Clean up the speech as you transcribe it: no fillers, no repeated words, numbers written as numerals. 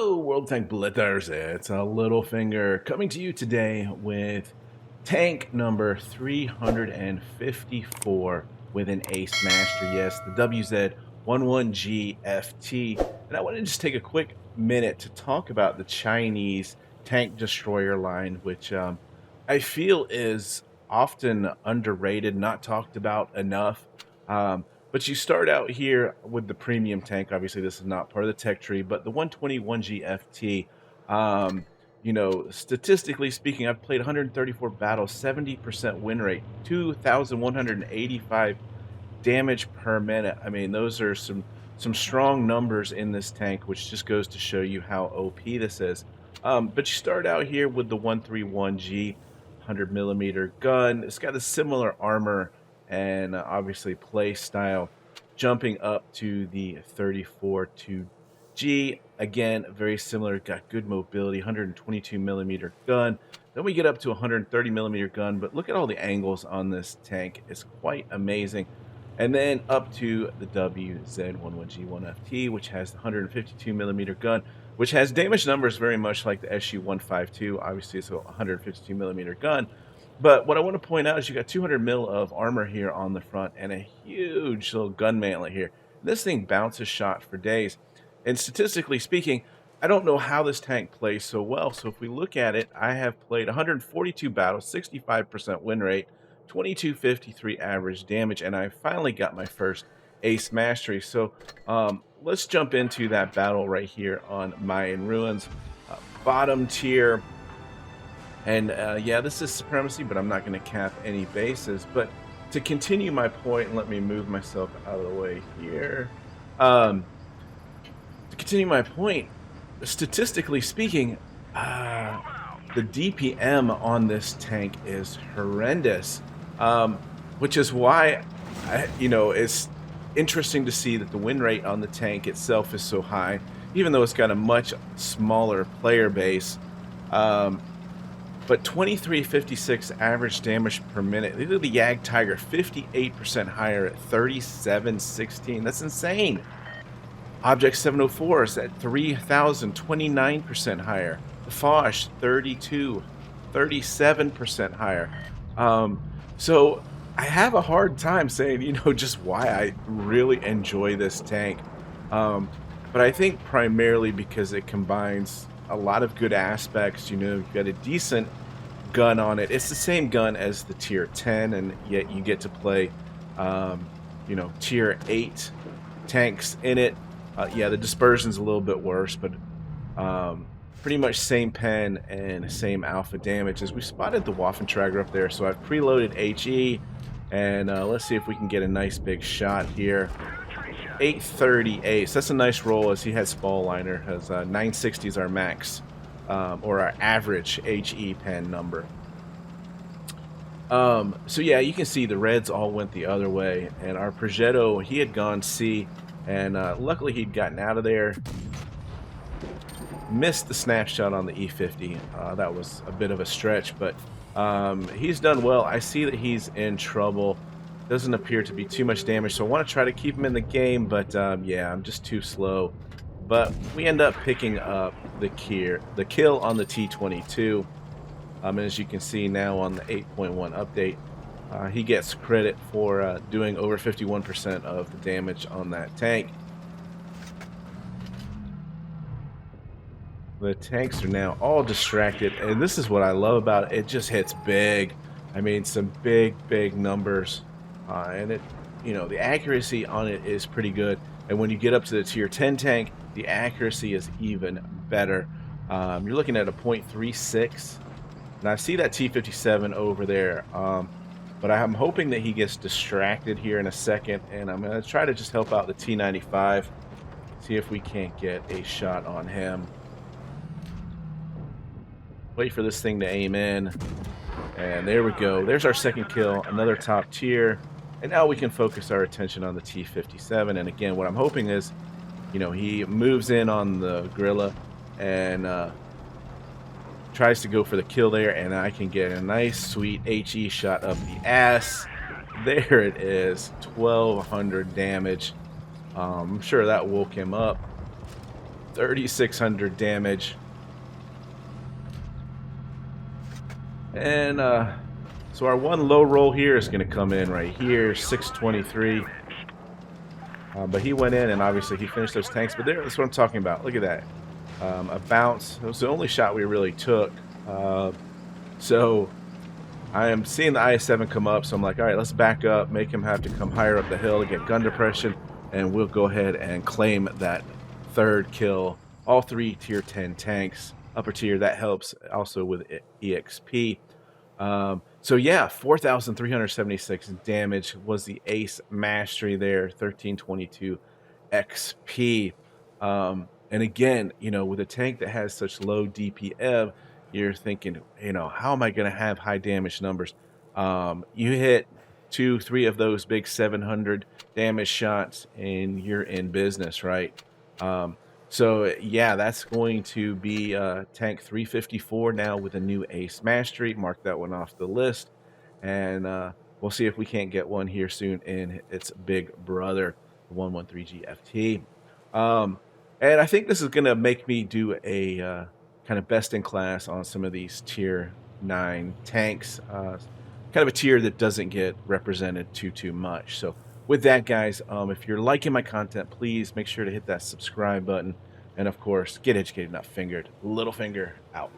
Hello, World Tank Blitzers. It's a Littlefinger coming to you today with tank number 354 with an Ace Master. Yes, the WZ-11G FT. And I want to just take a quick minute to talk about the Chinese tank destroyer line, which I feel is often underrated, not talked about enough. But you start out here with the premium tank. Obviously, this is not part of the tech tree, but the 121G FT, statistically speaking, I've played 134 battles, 70% win rate, 2,185 damage per minute. I mean, those are some strong numbers in this tank, which just goes to show you how OP this is. But you start out here with the 131G 100 millimeter gun. It's got a similar armor and obviously play style, jumping up to the 34-2G. Again, very similar, got good mobility, 122 millimeter gun. Then we get up to 130 millimeter gun, but look at all the angles on this tank. It's quite amazing. And then up to the WZ-11G1FT, which has the 152 millimeter gun, which has damage numbers very much like the SU-152. Obviously, it's a 152 millimeter gun. But what I want to point out is you got 200 mil of armor here on the front and a huge little gun mantlet here. This thing bounces shot for days. And statistically speaking, I don't know how this tank plays so well. So if we look at it, I have played 142 battles, 65% win rate, 2253 average damage, and I finally got my first Ace Mastery. So let's jump into that battle right here on Mayan Ruins. Bottom tier. And yeah, this is supremacy, but I'm not going to cap any bases. But to continue my point, let me move myself out of the way here. To continue my point, statistically speaking, the DPM on this tank is horrendous, which is why, it's interesting to see that the win rate on the tank itself is so high, even though it's got a much smaller player base. But 2356 average damage per minute. Look at the Yag Tiger, 58% higher at 3716. That's insane. Object 704 is at 3029% higher. The Foch, 37% higher. So I have a hard time saying, just why I really enjoy this tank. But I think primarily because it combines a lot of good aspects. You've got a decent gun on it. It's the same gun as the tier 10, and yet you get to play tier 8 tanks in it. Yeah, the dispersion's a little bit worse, but pretty much same pen and same alpha damage. As we spotted the Waffentrager up there, so I've preloaded HE, and let's see if we can get a nice big shot here. 830 Ace. That's a nice roll, as he has Spall Liner, has 960 is our max, or our average HE pen number. So yeah, you can see the reds all went the other way, and our Progetto, he had gone C, and luckily he'd gotten out of there. Missed the snapshot on the E50. That was a bit of a stretch, but he's done well. I see that he's in trouble. Doesn't appear to be too much damage, so I want to try to keep him in the game, but yeah, I'm just too slow. But we end up picking up the kill on the T-22. And as you can see now on the 8.1 update, he gets credit for doing over 51% of the damage on that tank. The tanks are now all distracted, and this is what I love about it. It just hits big. I mean, some big numbers. And it, the accuracy on it is pretty good. And when you get up to the tier 10 tank, the accuracy is even better. You're looking at a 0.36. And I see that T57 over there. But I'm hoping that he gets distracted here in a second. And I'm going to try to just help out the T95. See if we can't get a shot on him. Wait for this thing to aim in. And there we go. There's our second kill. Another top tier. And now we can focus our attention on the T57. And again, what I'm hoping is, he moves in on the Gorilla and tries to go for the kill there. And I can get a nice, sweet HE shot up the ass. There it is. 1200 damage. I'm sure that woke him up. 3,600 damage. And so our one low roll here is going to come in right here, 623. But he went in, and obviously he finished those tanks. But that's what I'm talking about. Look at that. A bounce. It was the only shot we really took. So I am seeing the IS-7 come up, so I'm like, all right, let's back up, make him have to come higher up the hill to get gun depression, and we'll go ahead and claim that third kill. All 3 tier 10 tanks, upper tier, that helps also with EXP. So yeah, 4,376 damage was the ace mastery there, 1322 XP. And again, you know, with a tank that has such low DPM, you're thinking, you know, how am I going to have high damage numbers? You hit 2, 3 of those big 700 damage shots, and you're in business, right? So yeah, that's going to be tank 354 now with a new ace mastery. Mark that one off the list, and we'll see if we can't get one here soon in its big brother, the 113G FT. And I think this is going to make me do a kind of best in class on some of these tier 9 tanks, kind of a tier that doesn't get represented too much. So with that, guys, if you're liking my content, please make sure to hit that subscribe button, and of course, get educated, not fingered. Littlefinger out.